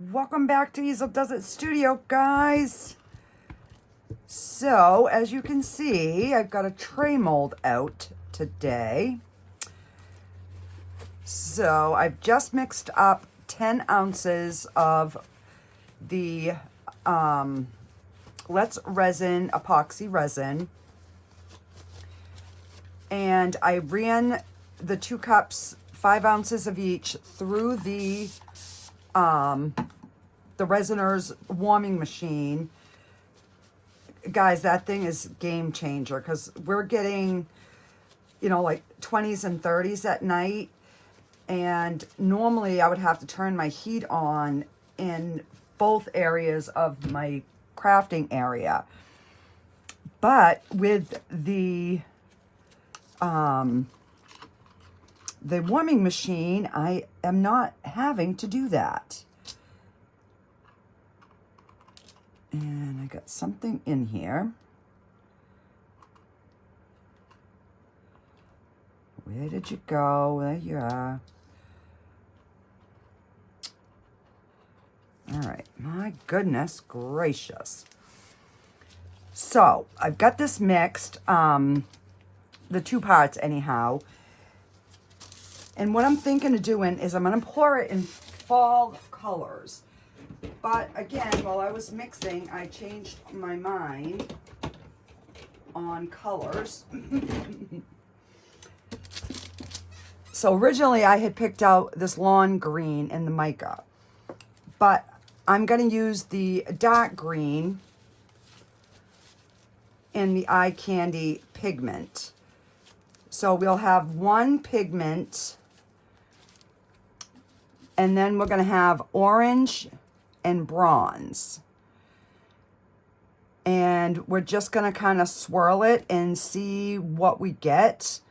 Welcome back to Easeldoesitstudio, guys. So, as you can see, I've got a tray mold out today. So, I've just mixed up 10 ounces of the Let's Resin epoxy resin. And I ran the 2 cups, 5 ounces of each, through the Resiners warming machine. Guys, that thing is game changer because we're getting, you know, like 20s and 30s at night. And normally I would have to turn my heat on in both areas of my crafting area. But with the warming machine, I am not having to do that. And I got something in here. Where did you go? There you are. All right, my goodness gracious. So, I've got this mixed, the 2 parts anyhow. And what I'm thinking of doing is I'm going to pour it in fall colors. But again, while I was mixing, I changed my mind on colors. So originally I had picked out this lawn green in the mica. But I'm going to use the dark green in the eye candy pigment. So we'll have 1 pigment. And then we're going to have orange and bronze. And we're just going to kind of swirl it and see what we get.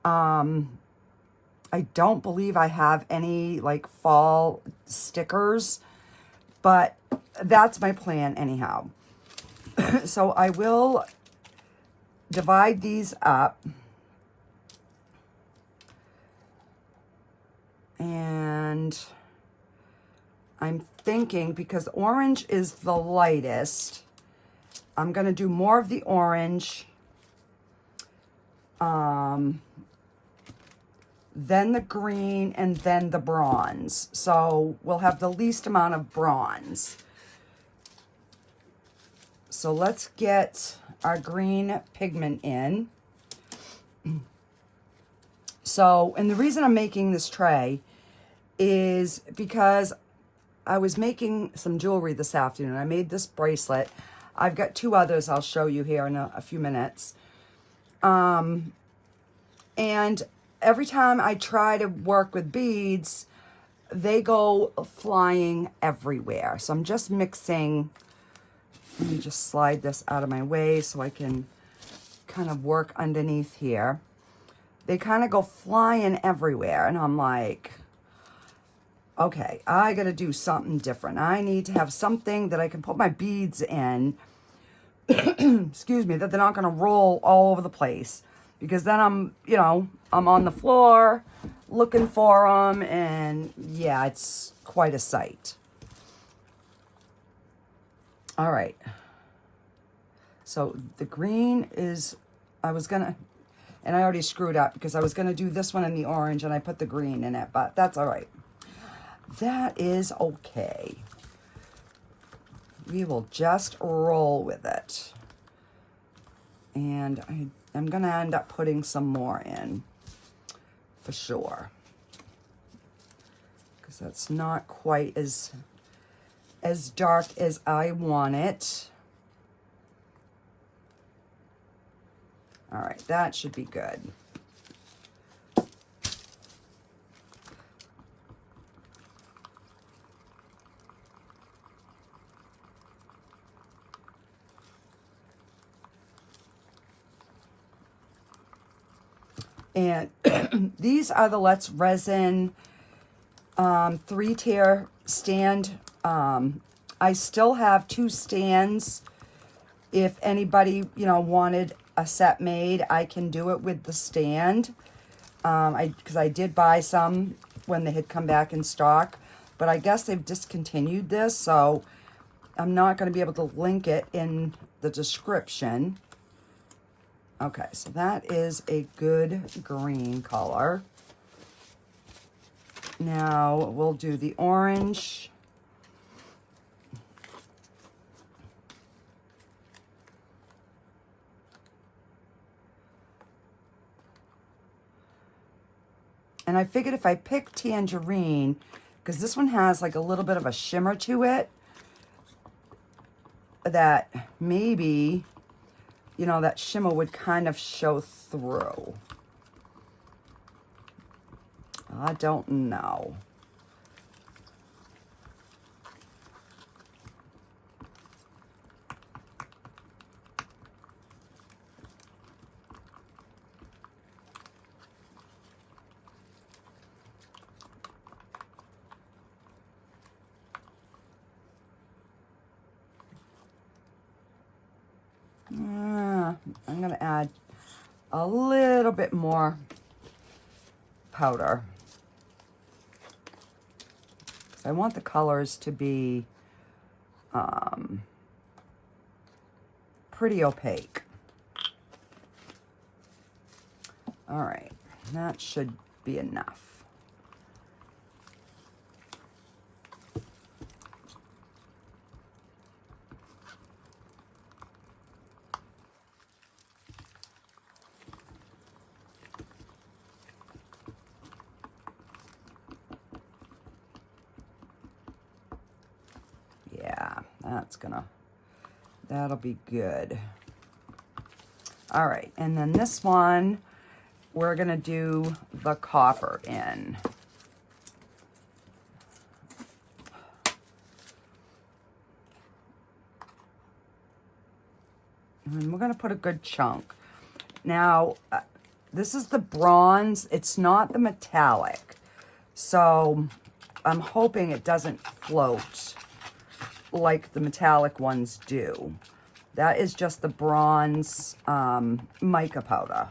I don't believe I have any like fall stickers, but that's my plan anyhow. So I will divide these up. And I'm thinking, because orange is the lightest, I'm going to do more of the orange, then the green, and then the bronze. So we'll have the least amount of bronze. So let's get our green pigment in. So, and the reason I'm making this tray is because I was making some jewelry this afternoon. I made this bracelet. I've got 2 others I'll show you here in a few minutes. And every time I try to work with beads, they go flying everywhere. So I'm just mixing. Let me just slide this out of my way so I can kind of work underneath here. They kind of go flying everywhere. And I'm like, okay, I got to do something different. I need to have something that I can put my beads in, excuse me, that they're not going to roll all over the place. Because then I'm, you know, I'm on the floor looking for them, and yeah, it's quite a sight. All right. So the green is, I was going to, and I already screwed up because I was going to do this one in the orange and I put the green in it, but that's all right. That is okay. We will just roll with it. And I'm going to end up putting some more in for sure. Because that's not quite as dark as I want it. All right, that should be good. And these are the Let's Resin 3-tier stand. I still have 2 stands. If anybody, you know, wanted a set made, I can do it with the stand. Because I did buy some when they had come back in stock. but I guess they've discontinued this, so I'm not going to be able to link it in the description. Okay, so that is a good green color. Now we'll do the orange. And I figured if I pick tangerine, because this one has like a little bit of a shimmer to it, that maybe, you know, that shimmer would kind of show through. I don't know. I'm going to add a little bit more powder. I want the colors to be pretty opaque. All right, that should be enough. Yeah, that'll be good. All right, and then this one, we're gonna do the copper in. And we're gonna put a good chunk. Now, this is the bronze, it's not the metallic. So I'm hoping it doesn't float like the metallic ones do. That is just the bronze mica powder.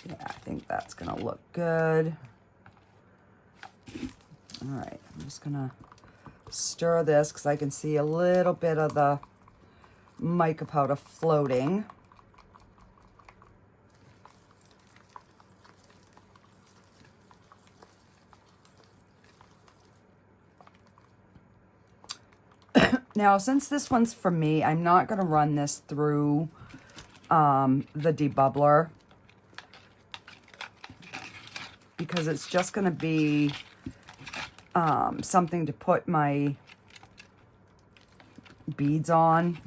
Yeah, I think that's gonna look good. All right, I'm just gonna stir this because I can see a little bit of the mica powder floating. Now, since this one's for me, I'm not going to run this through the debubbler because it's just going to be something to put my beads on,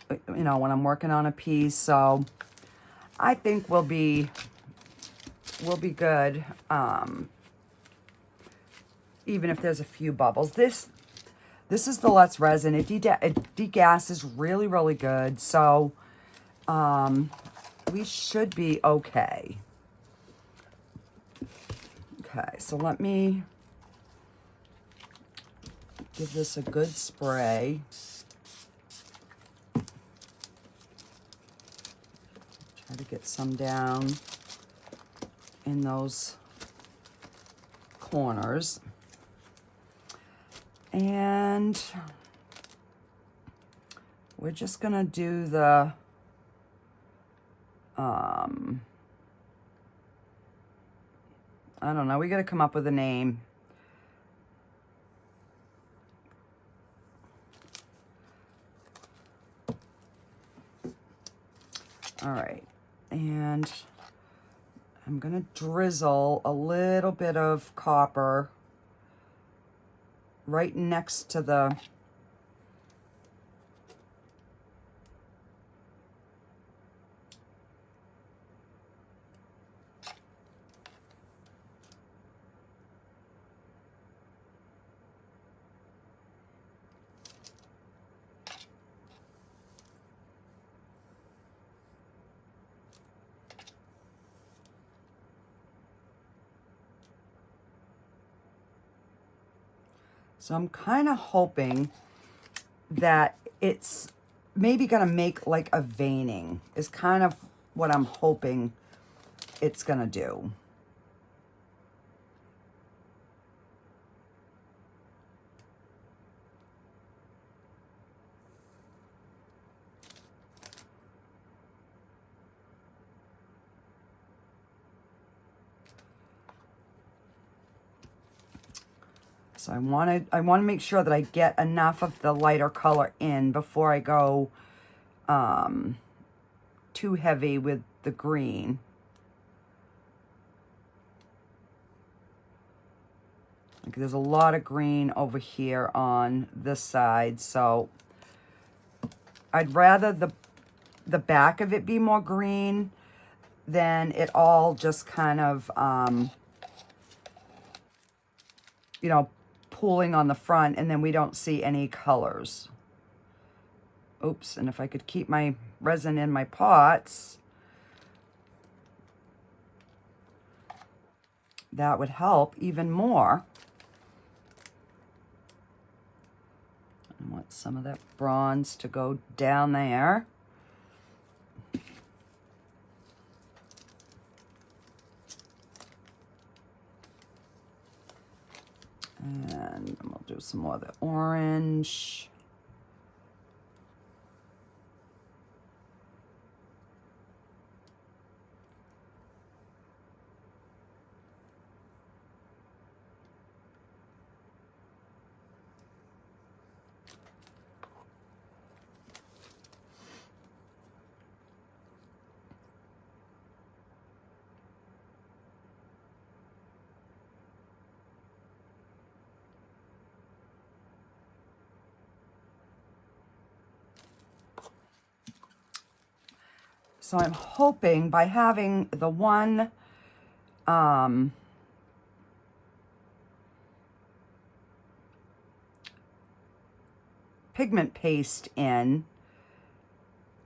you know, when I'm working on a piece. So I think we'll be good, even if there's a few bubbles. This is the Let's Resin. It degasses really, really good. So we should be okay. Okay, so let me give this a good spray. Try to get some down in those corners. And we're just gonna do the I don't know, we gotta come up with a name. All right, and I'm gonna drizzle a little bit of copper right next to the So I'm kind of hoping that it's maybe going to make like a veining is kind of what I'm hoping it's going to do. So I want to make sure that I get enough of the lighter color in before I go too heavy with the green. Like there's a lot of green over here on this side, so I'd rather the back of it be more green than it all just kind of you know, pooling on the front and then we don't see any colors. Oops, and if I could keep my resin in my pots, that would help even more. I want some of that bronze to go down there. And we'll do some more of the orange. So I'm hoping by having the one pigment paste in,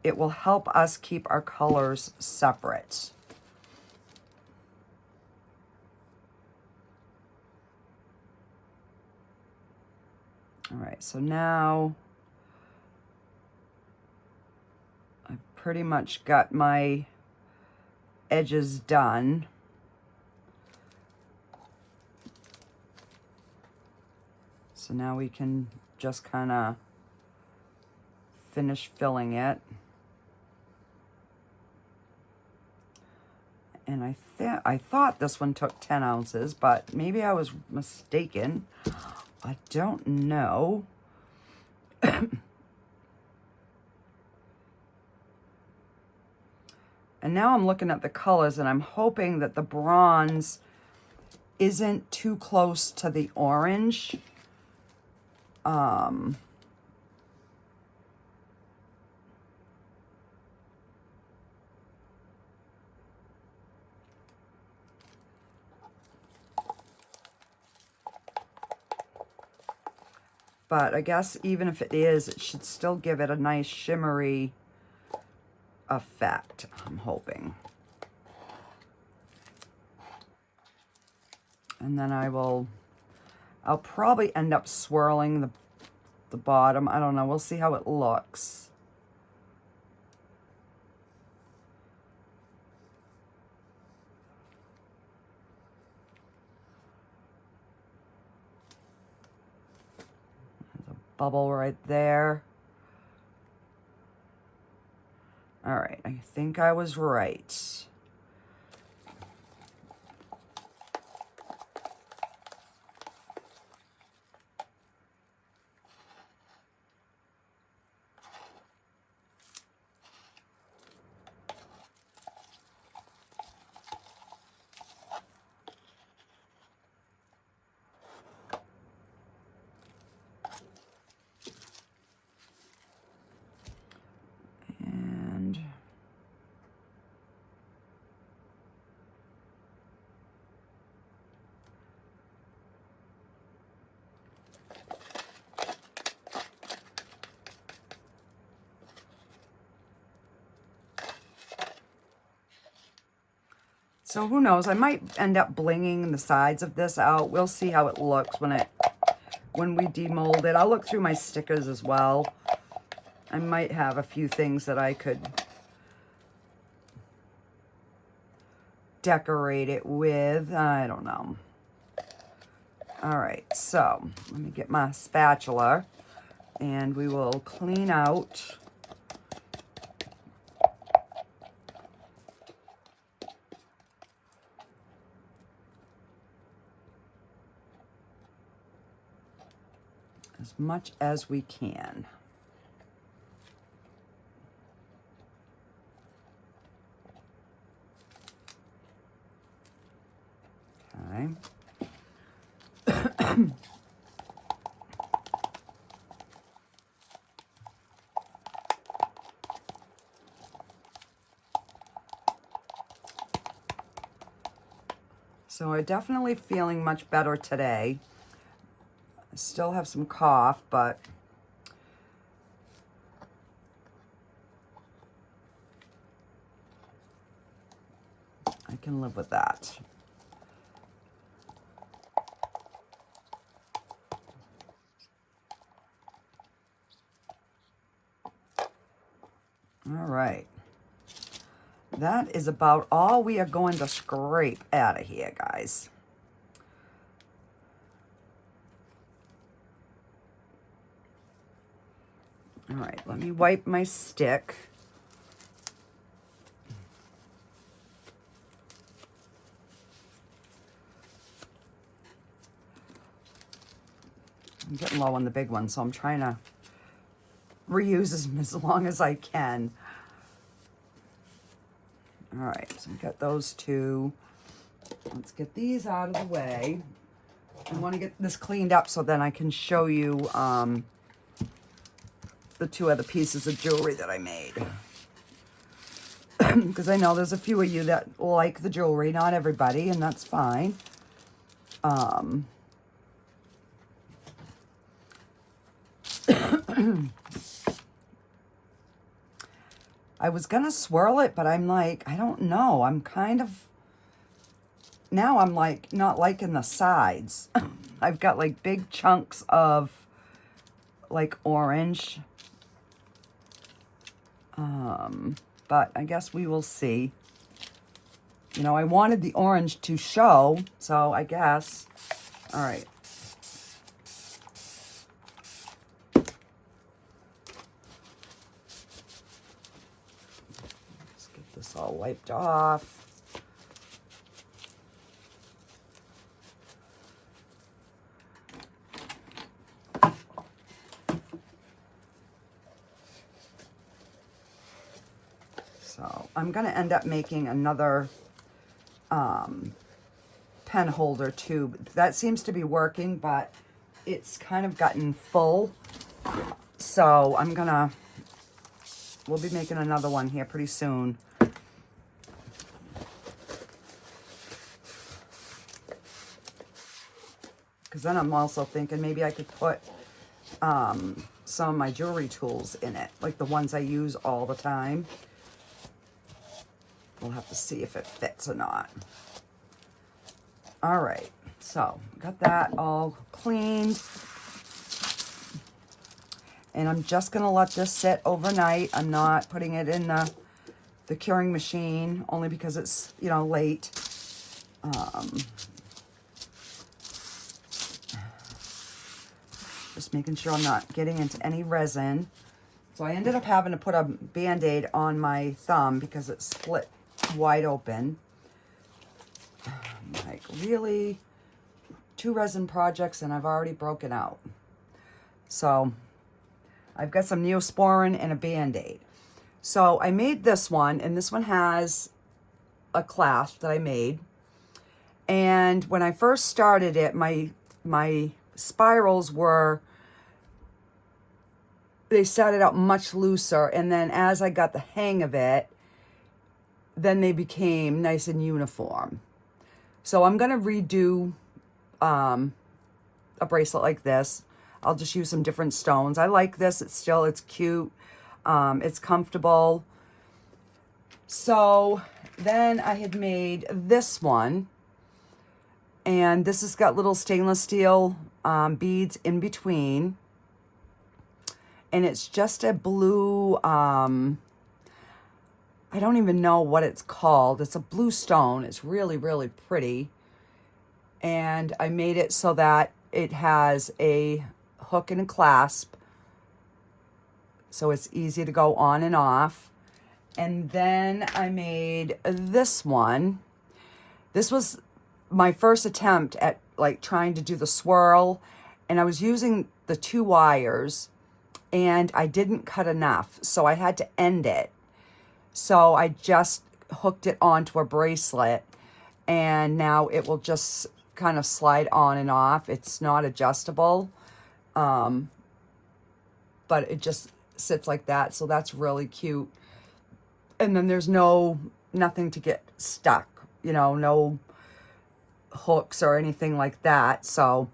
it will help us keep our colors separate. All right, so now I've pretty much got my edges done. So now we can just kind of finish filling it. And I thought this one took 10 ounces, but maybe I was mistaken. I don't know. And now I'm looking at the colors and I'm hoping that the bronze isn't too close to the orange. But I guess even if it is, it should still give it a nice shimmery effect, I'm hoping. And then I'll probably end up swirling the bottom. I don't know. We'll see how it looks. There's a bubble right there. All right, I think I was right. So who knows, I might end up blinging the sides of this out. We'll see how it looks when when we demold it. I'll look through my stickers as well. I might have a few things that I could decorate it with. I don't know. All right, so let me get my spatula and we will clean out as much as we can. Okay. So I'm definitely feeling much better today. I still have some cough, but I can live with that. All right. That is about all we are going to scrape out of here, guys. All right, let me wipe my stick. I'm getting low on the big one, so I'm trying to reuse as long as I can. All right, so we got those two. Let's get these out of the way. I want to get this cleaned up so then I can show you the two other pieces of jewelry that I made. Because I know there's a few of you that like the jewelry, not everybody, and that's fine. I was gonna swirl it, but I'm like, I don't know. I'm kind of, now I'm like not liking the sides. I've got like big chunks of like orange. But I guess we will see. You know, I wanted the orange to show, so I guess. All right. Let's get this all wiped off. So I'm going to end up making another pen holder too. That seems to be working, but it's kind of gotten full. So we'll be making another one here pretty soon. Because then I'm also thinking maybe I could put some of my jewelry tools in it, like the ones I use all the time. We'll have to see if it fits or not. All right, so got that all cleaned. And I'm just gonna let this sit overnight. I'm not putting it in the curing machine, only because it's, you know, late. Just making sure I'm not getting into any resin. So I ended up having to put a Band-Aid on my thumb because it split wide open. Like, really? 2 resin projects and I've already broken out. So I've got some Neosporin and a Band-Aid. So I made this one, and this one has a clasp that I made. And when I first started it, my spirals were, they started out much looser, and then as I got the hang of it, then they became nice and uniform. So I'm gonna redo a bracelet like this. I'll just use some different stones. I like this. It's cute. It's comfortable. So then I had made this one, and this has got little stainless steel beads in between. And it's just a blue, I don't even know what it's called. It's a blue stone. It's really, really pretty. And I made it so that it has a hook and a clasp, so it's easy to go on and off. And then I made this one. This was my first attempt at like trying to do the swirl, and I was using the 2 wires and I didn't cut enough, so I had to end it. So I just hooked it onto a bracelet, and now it will just kind of slide on and off. It's not adjustable, but it just sits like that, so that's really cute. And then there's nothing to get stuck, you know, no hooks or anything like that. So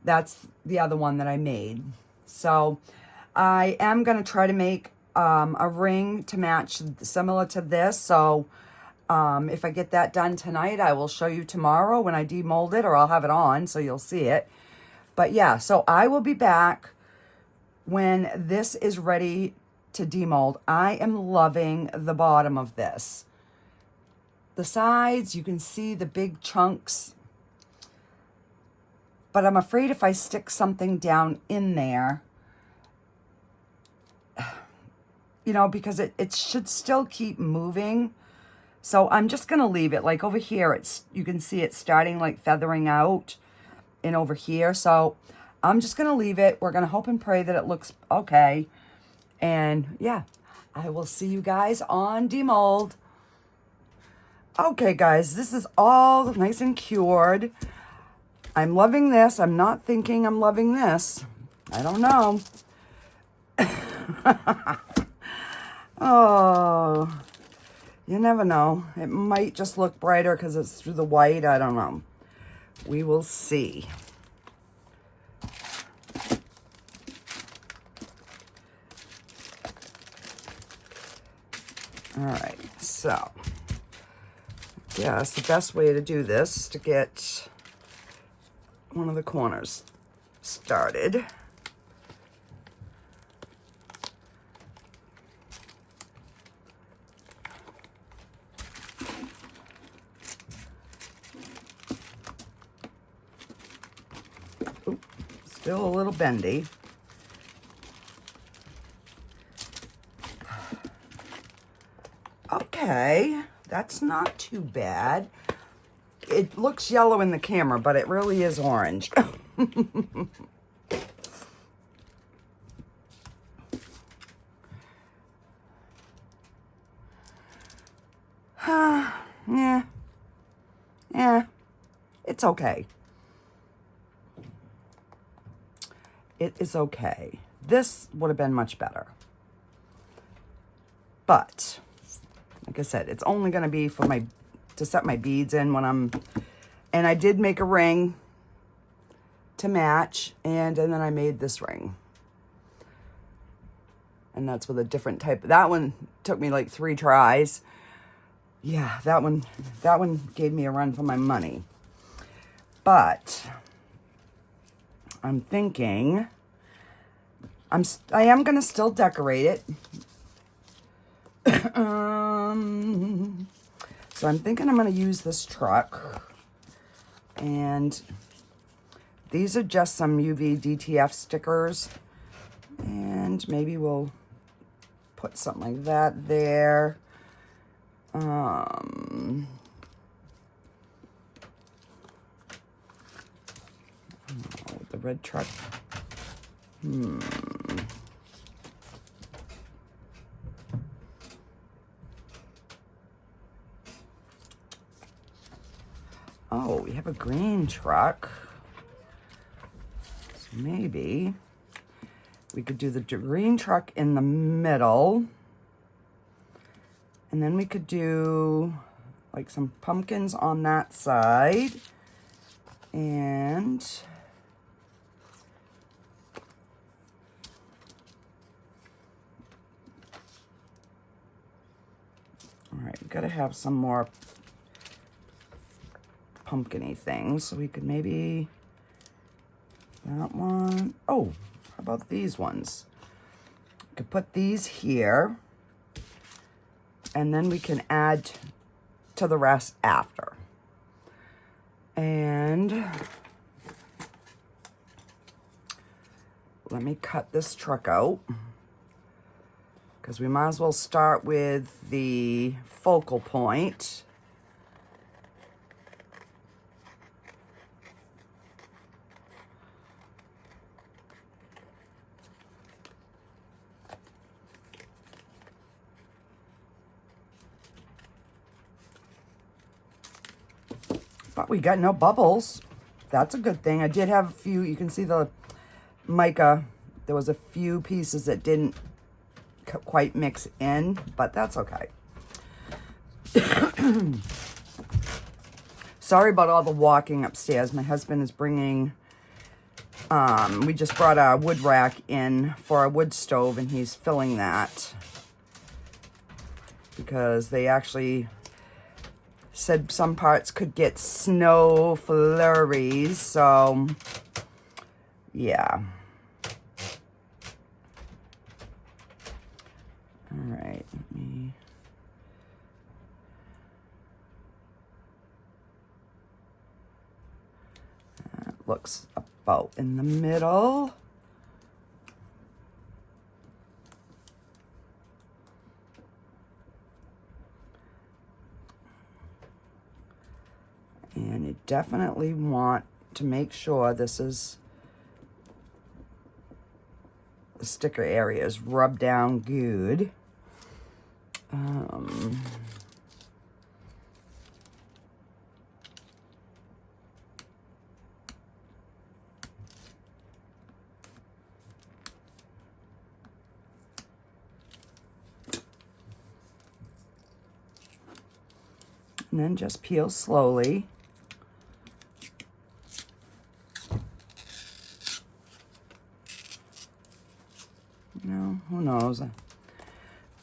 that's the other one that I made. So I am going to try to make a ring to match similar to this. So if I get that done tonight, I will show you tomorrow when I demold it, or I'll have it on so you'll see it. But yeah, so I will be back when this is ready to demold. I am loving the bottom of this. The sides, you can see the big chunks, but I'm afraid if I stick something down in there, you know, because it should still keep moving. So I'm just going to leave it. Like over here, you can see it starting like feathering out, and over here. So I'm just going to leave it. We're going to hope and pray that it looks okay. And yeah, I will see you guys on demold. Okay, guys, this is all nice and cured. I'm loving this. I'm not thinking I'm loving this. I don't know. Oh, you never know. It might just look brighter because it's through the white. I don't know. We will see. All right, so yes, the best way to do this is to get one of the corners started. Ooh, still a little bendy. Okay, that's not too bad. It looks yellow in the camera, but it really is orange. Yeah, it's okay. It is okay. This would have been much better. But like I said, it's only going to be for to set my beads in when and I did make a ring to match, and then I made this ring. And that's with a different type. That one took me like 3 tries. Yeah, that one gave me a run for my money. But I'm thinking I am going to still decorate it. So I'm thinking I'm going to use this truck, and these are just some UV DTF stickers, and maybe we'll put something like that there. The red truck. Oh, we have a green truck. So maybe we could do the green truck in the middle. And then we could do like some pumpkins on that side. And all right, we've got to have some more pumpkin-y things, so we could maybe that one. Oh, how about these ones? Could put these here, and then we can add to the rest after. And let me cut this truck out, because we might as well start with the focal point. But we got no bubbles. That's a good thing. I did have a few, you can see the mica, there was a few pieces that didn't quite mix in, but that's okay. Sorry about all the walking upstairs. My husband is bringing, we just brought our wood rack in for our wood stove, and he's filling that because they actually said some parts could get snow flurries, so yeah. All right, let me... That looks about in the middle. And you definitely want to make sure this is, the sticker area is rubbed down good. And then just peel slowly. Who knows?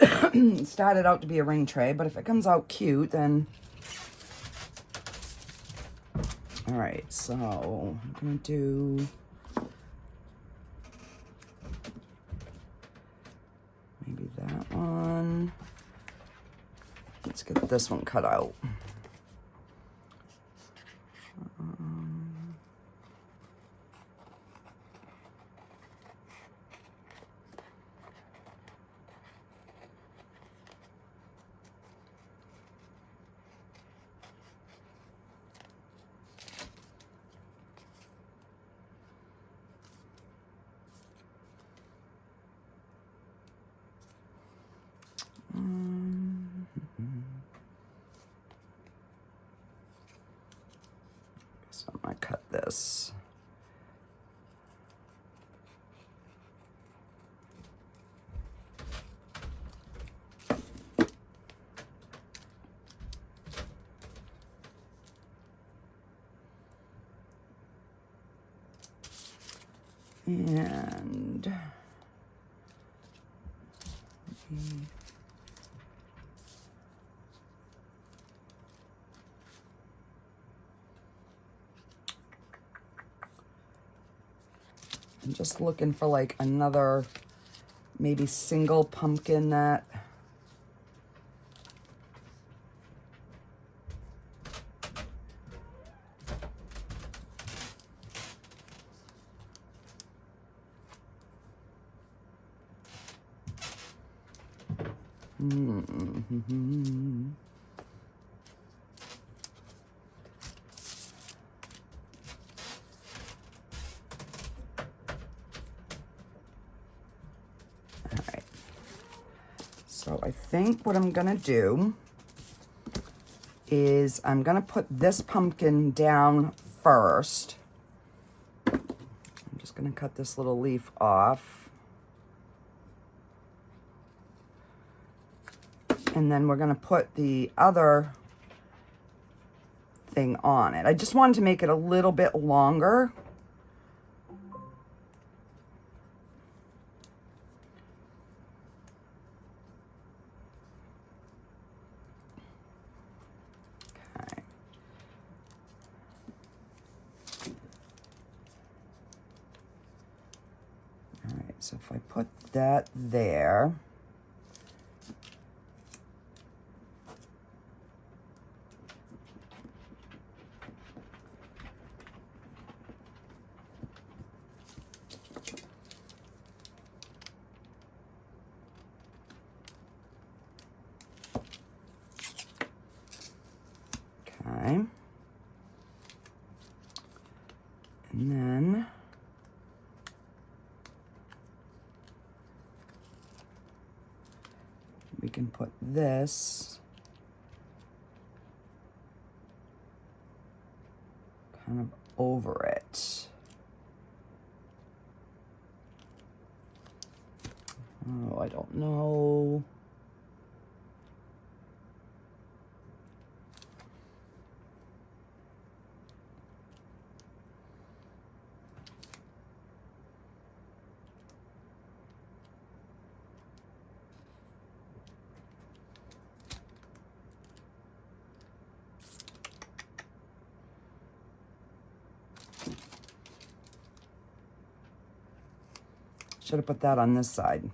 It started out to be a ring tray, but if it comes out cute, then... All right, so I'm gonna do... maybe that one. Let's get this one cut out. So I'm gonna cut this. And I'm just looking for like another maybe single pumpkin that So I think what I'm gonna do is I'm gonna put this pumpkin down first. I'm just gonna cut this little leaf off. And then we're gonna put the other thing on it. I just wanted to make it a little bit longer. So if I put that there, okay, and then we can put this kind of over it. Oh, I don't know. Should have put that on this side.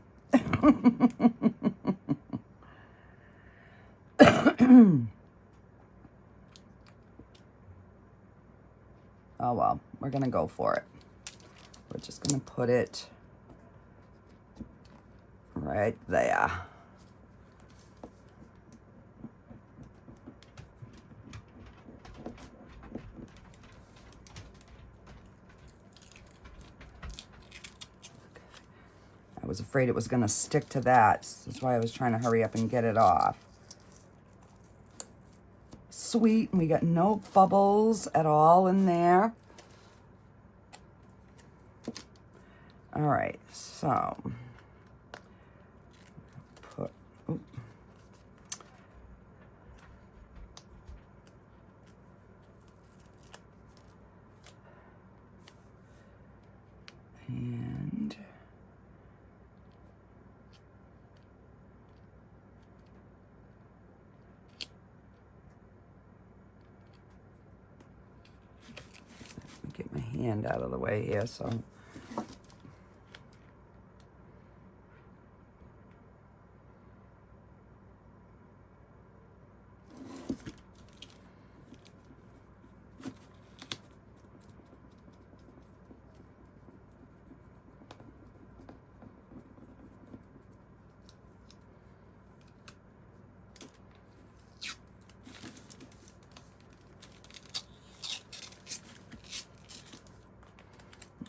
Oh well, we're gonna go for it. We're just gonna put it right there. I was afraid it was gonna stick to that. That's why I was trying to hurry up and get it off. Sweet, we got no bubbles at all in there. All right, so put, oop. And get my hand out of the way here, so.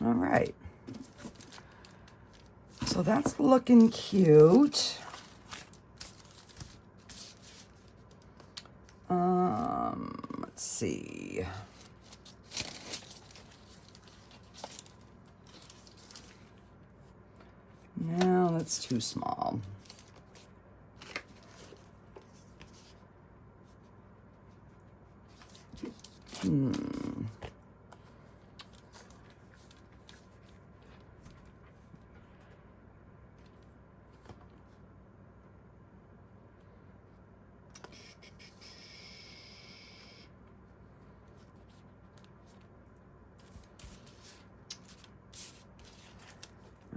All right, so that's looking cute. Let's see. No, that's too small.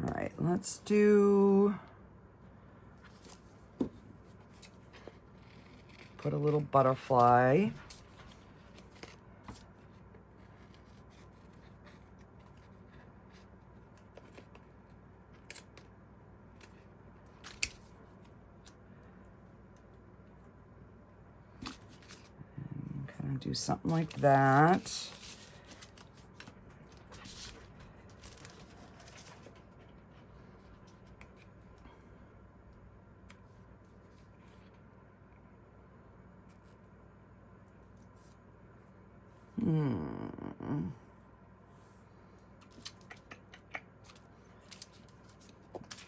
All right, let's do, put a little butterfly. And kind of do something like that.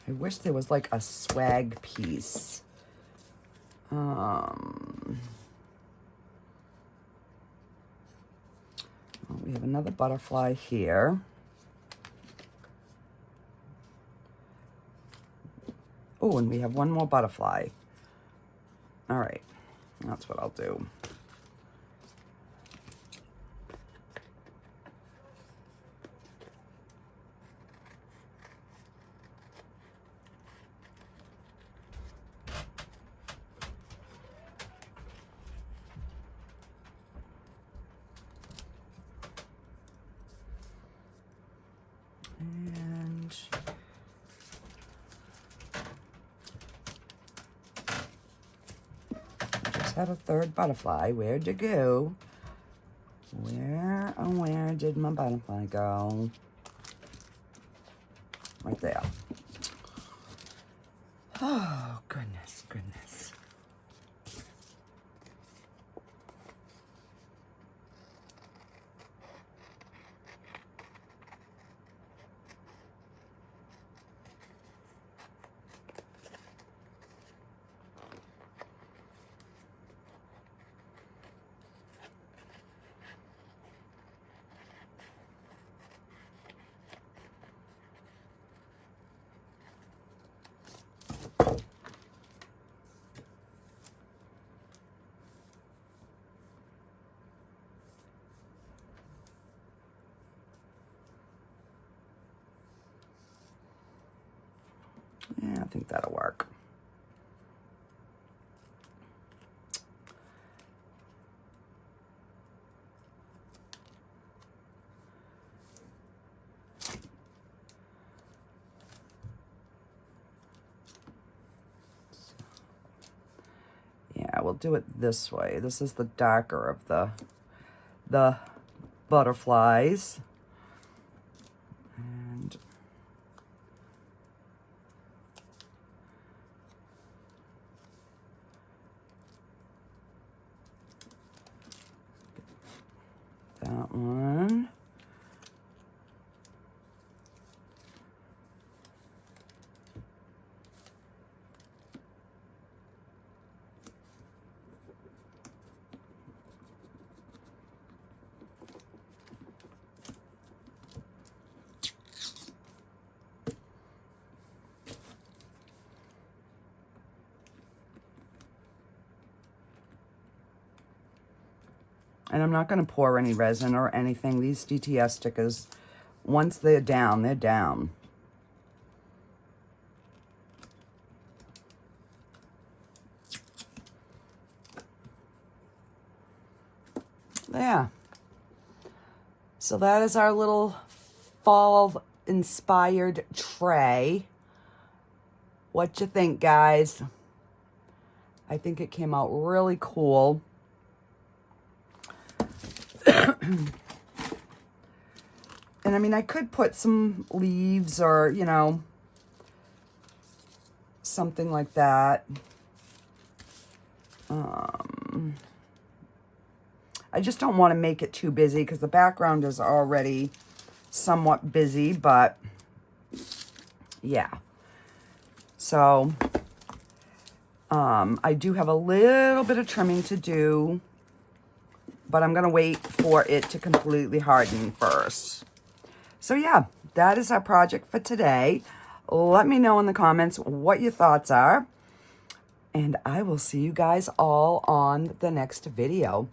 I wish there was like a swag piece. Well, we have another butterfly here. Oh, and we have one more butterfly. All right, that's what I'll do. had a third butterfly. Where'd you go? Where did my butterfly go? Right there. Oh, goodness, goodness. Yeah, I think that'll work. Yeah, we'll do it this way. This is the darker of the butterflies. And that one. And I'm not going to pour any resin or anything. These DTS stickers, once they're down, they're down. There. So that is our little fall-inspired tray. What you think, guys? I think it came out really cool. And I mean, I could put some leaves or, you know, something like that. I just don't want to make it too busy because the background is already somewhat busy, but yeah. So, I do have a little bit of trimming to do, but I'm going to wait for it to completely harden first. So yeah, that is our project for today. Let me know in the comments what your thoughts are, and I will see you guys all on the next video.